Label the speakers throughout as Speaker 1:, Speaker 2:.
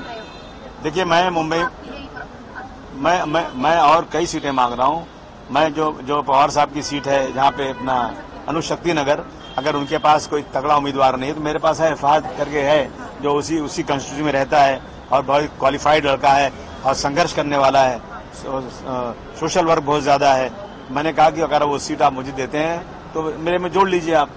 Speaker 1: मांग रहे हो?
Speaker 2: देखिए, मैं मुंबई मैं और कई सीटें मांग रहा हूँ। मैं जो पवार साहब की सीट है, जहाँ पे अपना अनुशक्ति नगर, अगर उनके पास कोई तगड़ा उम्मीदवार नहीं है तो मेरे पास है, फहद करके है, जो उसी कंस्टिट्यूंसी में रहता है और बहुत क्वालिफाइड लड़का है और संघर्ष करने वाला है, सोशल वर्क बहुत ज्यादा है। मैंने कहा कि अगर वो सीट आप मुझे देते हैं तो मेरे में जोड़ लीजिए आप।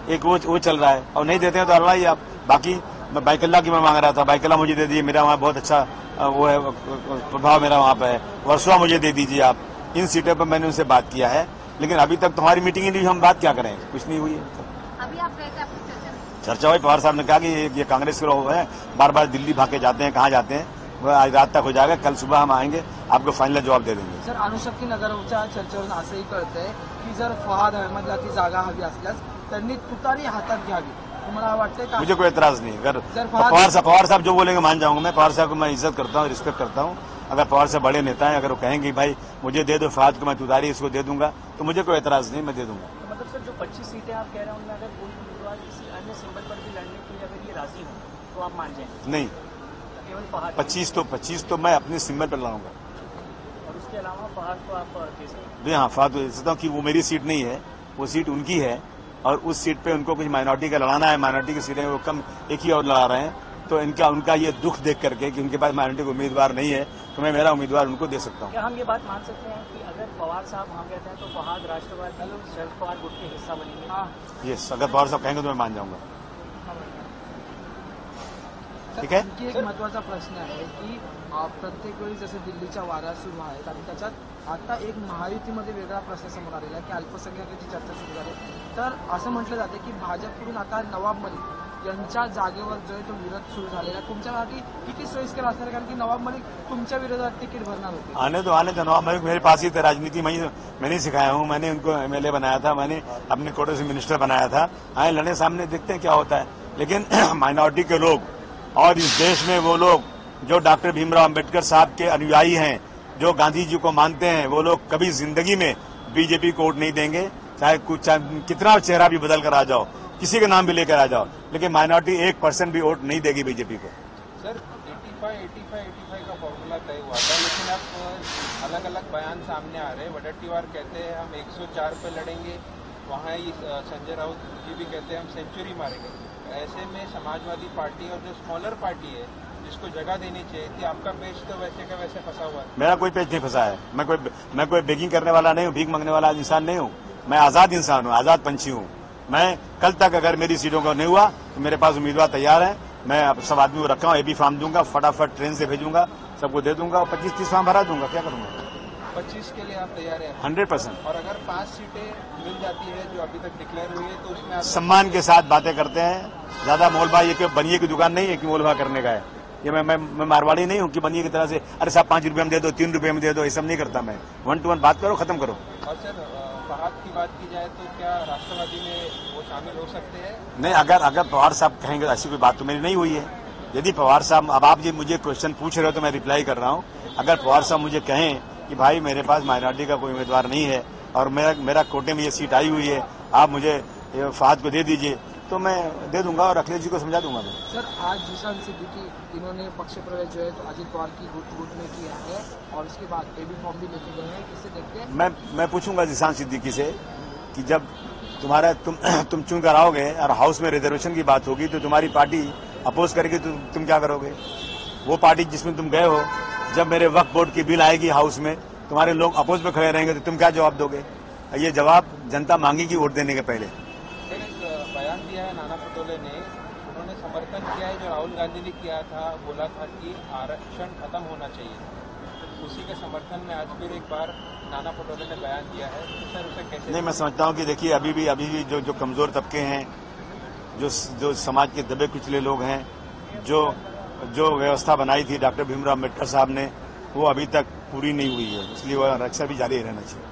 Speaker 2: एक वो चल रहा है, और नहीं देते हैं तो लड़ाइए आप। बाकी मैं बाइकल्ला की मैं मांग रहा था, बाइकल्ला मुझे दे दीजिए, मेरा वहाँ बहुत अच्छा वो है, प्रभाव मेरा वहाँ पे है। वर्सोवा मुझे दे दीजिए आप। इन सीटों पर मैंने उनसे बात किया है, लेकिन अभी तक तुम्हारी मीटिंग ही नहीं, हम बात क्या करें, कुछ नहीं हुई है।
Speaker 1: अभी आप गए थे आपकी
Speaker 2: चर्चा हुई, पवार साहब ने कहा कि ये कांग्रेस के लोग हैं, बार बार दिल्ली भाग के जाते हैं, कहाँ जाते हैं, वह आज रात तक हो जाएगा, कल सुबह हम आएंगे, आपको फाइनल जवाब दे देंगे।
Speaker 3: सर, अनुशक्ती नगरच्या चर्चेवरून असंही कळतंय की जर फहाद अहमदला ती जागा हवी असल्यास त्यांनी तुतारी हातात घ्यावी, तुम्हाला वाटतंय का?
Speaker 2: मुझे कोई एतराज नहीं। अगर पवार साहब जो बोलेंगे मान जाऊंगा मैं। पवार साहब को मैं इज्जत करता हूँ, रिस्पेक्ट करता हूँ। अगर पवार साहब बड़े नेता हैं, अगर वो कहेंगे भाई मुझे दे दो फहाद को, मैं तुतारी इसको दे दूंगा, तो मुझे कोई एतराज नहीं, मैं दे दूंगा।
Speaker 4: तो मतलब सर, जो 25 सीटें आप कह रहे हैं उनमें अगर कोई उम्मीदवार किसी अन्य सिंबल पर भी लड़ने के लिए अगर ये राजी हो तो आप मान जाएंगे?
Speaker 2: नहीं,
Speaker 4: केवल फहाद?
Speaker 2: 25 तो मैं अपने सिंबल पर लड़ूंगा।
Speaker 4: और उसके अलावा फहाद को आप दे सकते?
Speaker 2: हाँ, फहाद को दे सकता हूँ कि वो मेरी सीट नहीं है, वो सीट उनकी है, और उस सीट पे उनको कुछ माइनॉरिटी का लड़ाना है। माइनॉरिटी की सीटें वो कम एक ही और लड़ा रहे हैं, तो उनका ये दुख देख करके कि उनके पास माइनॉरिटी का उम्मीदवार नहीं है, तो मैं मेरा उम्मीदवार उनको दे सकता हूँ।
Speaker 4: क्या हम ये बात मान सकते हैं कि अगर पवार साहब वहाँ कहते हैं तो फहाद राष्ट्रवादी शरद पवार गुट के हिस्सा बनेंगे? हाँ,
Speaker 2: यस, अगर पवार साहब कहेंगे तो मैं मान जाऊंगा। ठीक है।
Speaker 3: आणखी एक महत्वाचा प्रश्न आहे की प्रत्येक वेळी जसे दिल्लीच्या वाऱ्या सुरू आहेत आणि त्याच्यात आता एक महायुतीमध्ये वेगळा प्रश्न समोर आलेला आहे की अल्पसंख्याकाची चर्चा सुरू झाली, तर असं म्हटलं जाते की भाजपकडून आता नवाब मलिक यांच्या जागेवर जो आहे तो विरोध सुरू झालेला आहे। तुमच्यासाठी किती सोयीस्कर असणार, कारण की नवाब मलिक तुमच्या विरोधात तिकीट भरणार होते?
Speaker 2: आने दो। नवाब मलिक मेरे पास ही थे, राजनीति मैंने सिखाया हूँ, मैंने उनको MLA बनाया था, मैंने अपने कोटे से मिनिस्टर बनाया था। आए लड़ने, सामने देखते हैं क्या होता है। लेकिन माइनॉरिटी के लोग और इस देश में वो लोग जो डॉक्टर भीमराव अंबेडकर साहब के अनुयायी हैं, जो गांधी जी को मानते हैं, वो लोग कभी जिंदगी में बीजेपी को वोट नहीं देंगे, चाहे कितना चेहरा भी बदल कर आ जाओ, किसी का नाम भी लेकर आ जाओ, लेकिन माइनॉरिटी 1% भी वोट नहीं देगी बीजेपी को।
Speaker 5: सर, 85 का फॉर्मूला तय हुआ था, लेकिन अब अलग अलग बयान सामने आ रहे हैं। वडेट्टीवार कहते हैं हम 104 पे लड़ेंगे, वहाँ संजय राउत जी भी कहते हैं हम सेंचुरी मारेंगे। ऐसे में समाजवादी पार्टी और जो स्मॉलर पार्टी है जिसको जगह देनी चाहिए थी, आपका पेज तो वैसे का वैसे फंसा हुआ है।
Speaker 2: मेरा कोई पेज नहीं फंसा है। मैं कोई बेगिंग करने वाला नहीं हूँ, भीख मांगने वाला इंसान नहीं हूँ। मैं आजाद इंसान हूँ, आजाद पंछी हूँ। मैं कल तक अगर मेरी सीटों का नहीं हुआ तो मेरे पास उम्मीदवार तैयार है। मैं सब आदमी को रखा हूँ, AB फॉर्म दूंगा, फटाफट ट्रेन से भेजूंगा, सबको दे दूंगा और 25-30 फॉर्म भरा दूंगा। क्या करूंगा?
Speaker 5: 25 के लिए आप तैयार हैं?
Speaker 2: 100%।
Speaker 5: और अगर 5 सीटें मिल जाती है जो अभी तक डिक्लेयर हुई है तो उसमें आप
Speaker 2: सम्मान के साथ बातें करते हैं। ज्यादा मोलभाव, ये बनिए की दुकान नहीं है कि मोलभाव करने का है। ये मैं मारवाड़ी नहीं हूँ कि बनिए की तरह से अरे साहब 5 रुपये में दे दो, 3 रुपये में दे दो, ये सब नहीं करता मैं। 1 to 1 बात करो, खत्म करो।
Speaker 5: और सर, फहाद की बात की जाए तो क्या राष्ट्रवादी में वो शामिल हो सकते हैं?
Speaker 2: नहीं, अगर पवार साहब कहेंगे ऐसी कोई बात तो मेरी नहीं हुई है। यदि पवार साहब, अब आप जी मुझे क्वेश्चन पूछ रहे हो तो मैं रिप्लाई कर रहा हूँ। अगर पवार साहब मुझे कहें कि भाई मेरे पास माइनॉरिटी का कोई उम्मीदवार नहीं है और मेरा कोटे में ये सीट आई हुई है, आप मुझे फहाद को दे दीजिए, तो मैं दे दूंगा और अखिलेश जी को समझा दूंगा मैं।
Speaker 3: सर, आज जिशान सिद्दीकी इन्होंने पक्ष प्रवेश जो है तो अजित पवार की गुट में किया है और उसके बाद AB फॉर्म भी लेके गए हैं, किससे देखते हैं?
Speaker 2: मैं पूछूंगा जिशान सिद्दीकी से कि जब तुम चुन कर आओगे और हाउस में रिजर्वेशन की बात होगी तो तुम्हारी पार्टी अपोज करेगी तो तुम क्या करोगे? वो पार्टी जिसमें तुम गए हो, जब मेरे वक्फ बोर्ड की बिल आएगी हाउस में, तुम्हारे लोग अपोज में खड़े रहेंगे तो तुम क्या जवाब दोगे? ये जवाब जनता मांगेगी वोट देने के पहले।
Speaker 5: बयान दिया है नाना पटोले ने, उन्होंने समर्थन किया है जो राहुल गांधी ने किया था, बोला था कि आरक्षण खत्म होना चाहिए। उसी के समर्थन में आज फिर एक बार नाना पटोले ने बयान दिया है, तो सर उसे कैसे? नहीं,
Speaker 2: मैं समझता हूँ कि देखिए अभी भी जो कमजोर तबके हैं, जो समाज के दबे कुचले लोग हैं, जो व्यवस्था बनाई थी डॉक्टर भीमराव अम्बेडकर साहब ने, वो अभी तक पूरी नहीं हुई है, इसलिए वह रक्षा भी जारी रहना चाहिए।